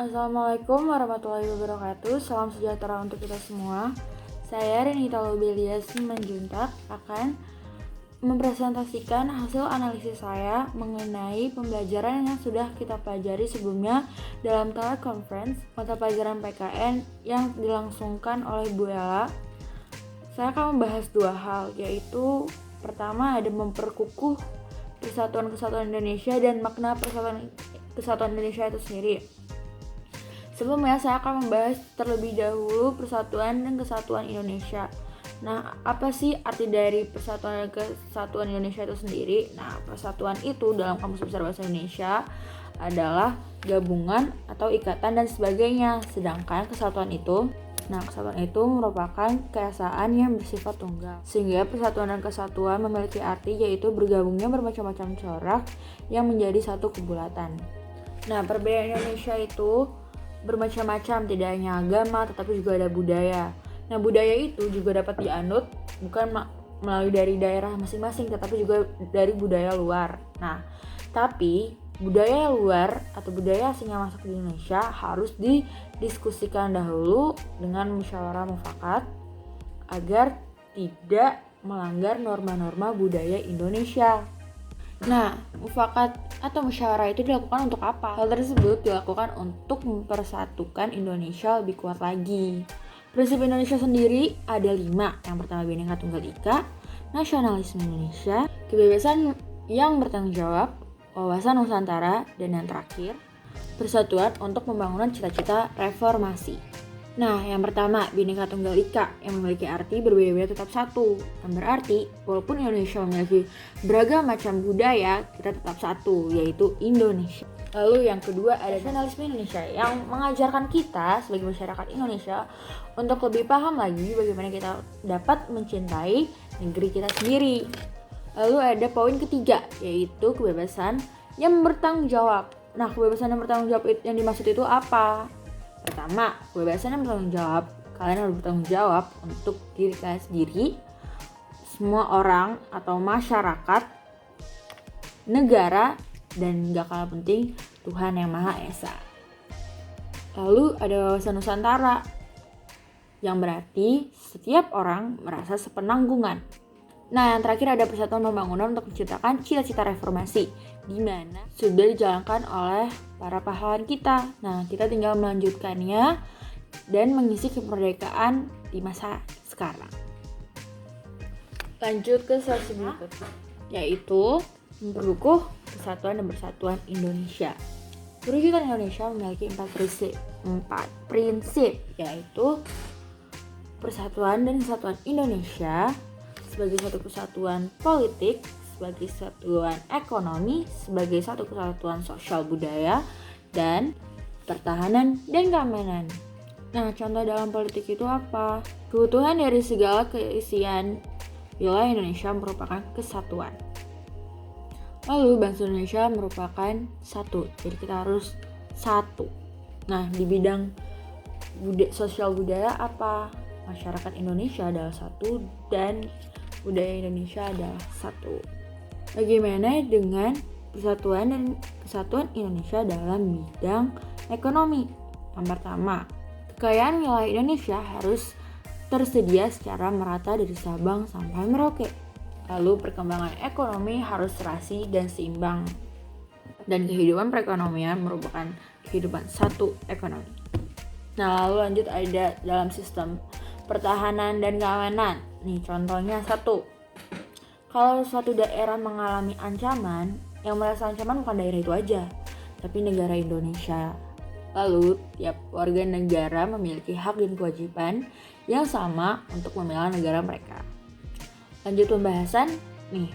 Assalamualaikum warahmatullahi wabarakatuh. Salam sejahtera untuk kita semua. Saya Renita Lobelia Simanjuntak akan mempresentasikan hasil analisis saya mengenai pembelajaran yang sudah kita pelajari sebelumnya dalam teleconference mata pelajaran PKN yang dilangsungkan oleh Bu Ella. Saya akan membahas dua hal, yaitu pertama ada memperkukuh persatuan Indonesia dan makna kesatuan Indonesia itu sendiri. Sebelumnya saya akan membahas terlebih dahulu persatuan dan kesatuan Indonesia. Nah, apa sih arti dari persatuan dan kesatuan Indonesia itu sendiri? Nah, persatuan itu dalam Kamus Besar Bahasa Indonesia adalah gabungan atau ikatan dan sebagainya. Sedangkan kesatuan itu merupakan keesaan yang bersifat tunggal. Sehingga persatuan dan kesatuan memiliki arti yaitu bergabungnya bermacam-macam corak yang menjadi satu kebulatan. Nah, perbedaan Indonesia itu bermacam-macam, tidak hanya agama tetapi juga ada budaya. Nah, budaya itu juga dapat dianut bukan melalui dari daerah masing-masing tetapi juga dari budaya luar. Nah, tapi budaya luar atau budaya asing yang masuk di Indonesia harus didiskusikan dahulu dengan musyawarah mufakat agar tidak melanggar norma-norma budaya Indonesia. Nah, mufakat atau musyawarah itu dilakukan untuk apa? Hal tersebut dilakukan untuk mempersatukan Indonesia lebih kuat lagi. Prinsip Indonesia sendiri ada 5. Yang pertama Bhinneka Tunggal Ika, nasionalisme Indonesia, kebebasan yang bertanggung jawab, wawasan Nusantara, dan yang terakhir persatuan untuk pembangunan cita-cita reformasi. Nah, yang pertama, Bhinneka Tunggal Ika yang memiliki arti berbeda-beda tetap satu. Yang berarti, walaupun Indonesia memiliki beragam macam budaya, kita tetap satu, yaitu Indonesia. Lalu yang kedua ada nasionalisme Indonesia yang mengajarkan kita sebagai masyarakat Indonesia untuk lebih paham lagi bagaimana kita dapat mencintai negeri kita sendiri. Lalu ada poin ketiga, yaitu kebebasan yang bertanggung jawab. Nah, kebebasan yang bertanggung jawab yang dimaksud itu apa? Pertama, kebebasan yang bertanggung jawab. Kalian harus bertanggung jawab untuk diri kalian sendiri, semua orang atau masyarakat, negara, dan gak kalah penting Tuhan Yang Maha Esa. Lalu ada wawasan Nusantara, yang berarti setiap orang merasa sepenanggungan. Nah, yang terakhir ada persatuan pembangunan untuk menciptakan cita-cita reformasi, di mana sudah dijalankan oleh para pahlawan kita. Nah, kita tinggal melanjutkannya dan mengisi kemerdekaan di masa sekarang. Lanjut ke sesi berikutnya, yaitu memperkukuh kesatuan dan bersatuan Indonesia. Perwujudan Indonesia memiliki 4 prinsip, yaitu persatuan dan kesatuan Indonesia sebagai satu kesatuan politik, sebagai kesatuan ekonomi, sebagai satu kesatuan sosial budaya, dan pertahanan dan keamanan. Nah, contoh dalam politik itu apa? Keutuhan dari segala keisian wilayah Indonesia merupakan kesatuan. Lalu bangsa Indonesia merupakan satu, jadi kita harus satu. Nah, di bidang sosial budaya apa? Masyarakat Indonesia adalah satu dan budaya Indonesia adalah satu. Bagaimana dengan persatuan dan kesatuan Indonesia dalam bidang ekonomi? Yang pertama, kekayaan wilayah Indonesia harus tersedia secara merata dari Sabang sampai Merauke. Lalu perkembangan ekonomi harus serasi dan seimbang. Dan kehidupan perekonomian merupakan kehidupan satu ekonomi. Nah, lalu lanjut ada dalam sistem pertahanan dan keamanan. Nih contohnya 1. Kalau suatu daerah mengalami ancaman, yang merasa ancaman bukan daerah itu aja, tapi negara Indonesia. Lalu tiap warga negara memiliki hak dan kewajiban yang sama untuk membela negara mereka. Lanjut pembahasan, nih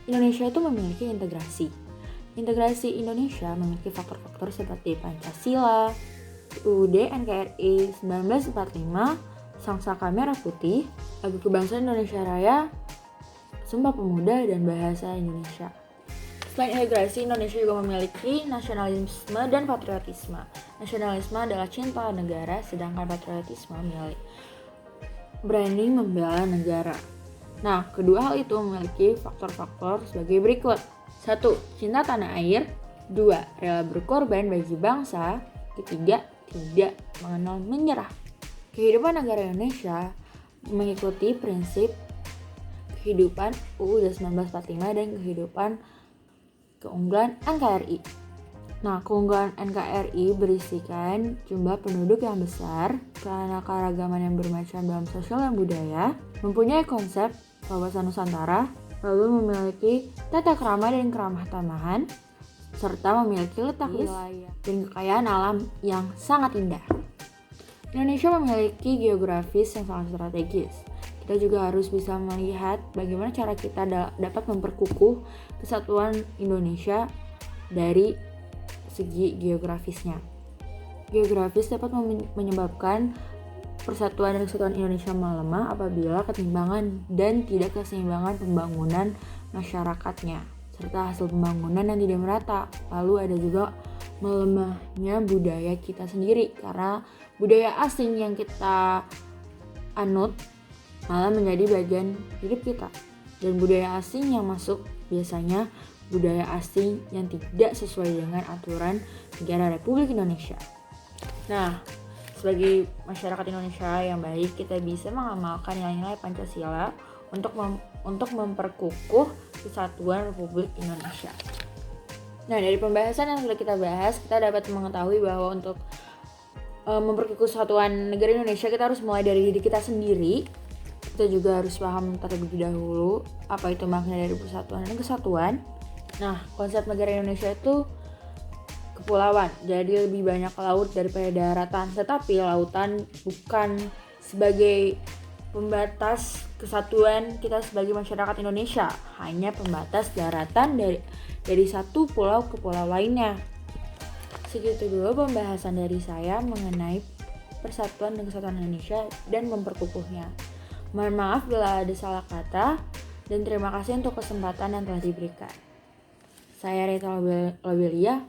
Indonesia itu memiliki integrasi. Integrasi Indonesia memiliki faktor-faktor seperti Pancasila, UUD NKRI 1945, Sang Saka Merah Putih, Lagu Kebangsaan Indonesia Raya, Sumpah Pemuda, dan Bahasa Indonesia. Selain integrasi, Indonesia juga memiliki nasionalisme dan patriotisme. Nasionalisme adalah cinta negara, sedangkan patriotisme berani membela negara. Nah, kedua hal itu memiliki faktor-faktor sebagai berikut. 1. Cinta tanah air. 2. Rela berkorban bagi bangsa. Ketiga, tidak mengenal menyerah. Kehidupan negara Indonesia mengikuti prinsip kehidupan UUD 1945 dan keunggulan NKRI. Nah, keunggulan NKRI berisikan jumlah penduduk yang besar, keanekaragaman yang bermacam dalam sosial dan budaya, mempunyai konsep wawasan Nusantara, lalu memiliki tata krama dan keramah tamahan, serta memiliki letak wilayah dan kekayaan alam yang sangat indah. Indonesia memiliki geografis yang sangat strategis. Kita juga harus bisa melihat bagaimana cara kita dapat memperkukuh kesatuan Indonesia dari segi geografisnya. Geografis dapat menyebabkan persatuan dan kesatuan Indonesia melemah apabila ketimbangan dan tidak keseimbangan pembangunan masyarakatnya, serta hasil pembangunan yang tidak merata. Lalu ada juga melemahnya budaya kita sendiri, karena budaya asing yang kita anut malah menjadi bagian hidup kita. Dan budaya asing yang masuk biasanya budaya asing yang tidak sesuai dengan aturan negara Republik Indonesia. Nah, sebagai masyarakat Indonesia yang baik, kita bisa mengamalkan nilai-nilai Pancasila untuk memperkukuh kesatuan Republik Indonesia. Nah, dari pembahasan yang sudah kita bahas, kita dapat mengetahui bahwa untuk memperkukuh kesatuan negara Indonesia, kita harus mulai dari diri kita sendiri. Kita juga harus paham terlebih dahulu apa itu makna dari persatuan dan kesatuan. Nah, konsep negara Indonesia itu kepulauan, jadi lebih banyak laut daripada daratan. Tetapi lautan bukan sebagai pembatas kesatuan kita sebagai masyarakat Indonesia, hanya pembatas daratan dari satu pulau ke pulau lainnya. Segitu dulu pembahasan dari saya mengenai persatuan dan kesatuan Indonesia dan memperkukuhnya. Mohon maaf bila ada salah kata, dan terima kasih untuk kesempatan yang telah diberikan. Saya Rita Lobelia.